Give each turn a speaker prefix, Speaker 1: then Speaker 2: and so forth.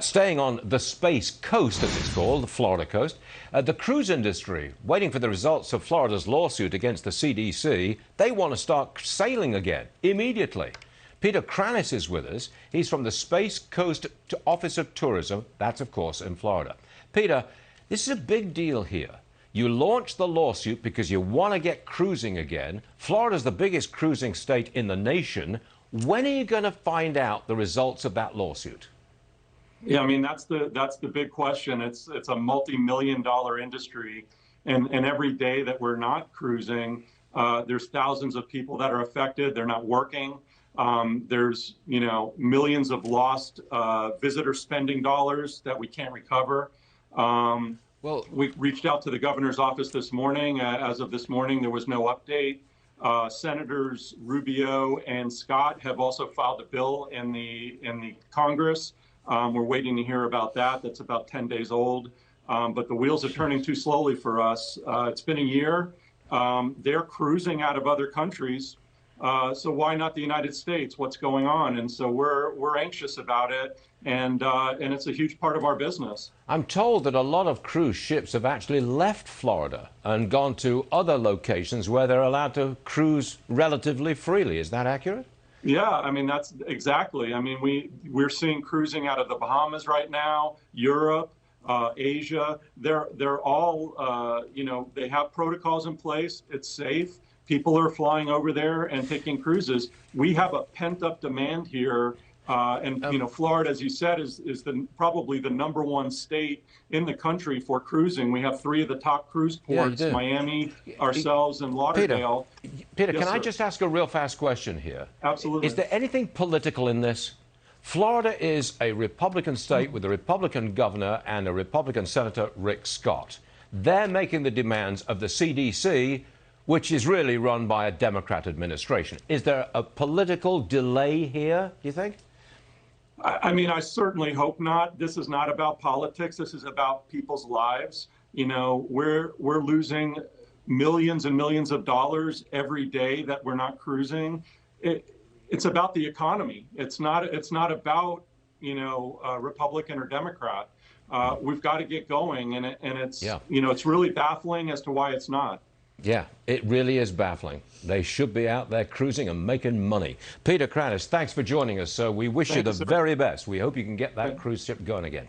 Speaker 1: Staying on the Space Coast, as it's called, the Florida coast, the cruise industry, waiting for the results of Florida's lawsuit against the CDC, they want to start sailing again, immediately. Peter Cranis is with us. He's from the Space Coast Office of Tourism. That's, of course, in Florida. Peter, this is a big deal here. You launched the lawsuit because you want to get cruising again. Florida's the biggest cruising state in the nation. When are you going to find out the results of that lawsuit?
Speaker 2: Yeah, I mean, that's the big question. It's a multi-million-dollar industry, and every day that we're not cruising, there's thousands of people that are affected. They're not working. There's millions of lost visitor spending dollars that we can't recover. Well, we reached out to the governor's office this morning. As of this morning, there was no update. Senators Rubio and Scott have also filed a bill in the Congress. We're waiting to hear about that. That's about 10 days old. But the wheels are turning too slowly for us. It's been a year. They're cruising out of other countries. So why not the United States? What's going on? And so we're anxious about it, and it's a huge part of our business.
Speaker 1: I'm told that a lot of cruise ships have actually left Florida and gone to other locations where they're allowed to cruise relatively freely. Is that accurate?
Speaker 2: Yeah, I mean, that's exactly. I mean, we're seeing cruising out of the Bahamas right now, Europe, Asia. They're all they have protocols in place. It's safe. People are flying over there and taking cruises. We have a pent-up demand here, and Florida, as you said, is probably the #1 state in the country for cruising. We have 3 of the top cruise ports: Miami, ourselves, and Lauderdale.
Speaker 1: Peter, yes, can I just ask a real fast question here?
Speaker 2: Absolutely.
Speaker 1: Is there anything political in this? Florida is a Republican state with a Republican governor and a Republican Senator, Rick Scott. They're making the demands of the CDC, which is really run by a Democrat administration. Is there a political delay here, do you think?
Speaker 2: I mean, I certainly hope not. This is not about politics. This is about people's lives. We're losing millions and millions of dollars every day that we're not cruising. It's about the economy. It's not about Republican or Democrat. We've got to get going, and it's really baffling as to why it's not.
Speaker 1: Yeah, it really is baffling. They should be out there cruising and making money. Peter Cranis, thanks for joining us. So we wish you the very best. We hope you can get that cruise ship going again.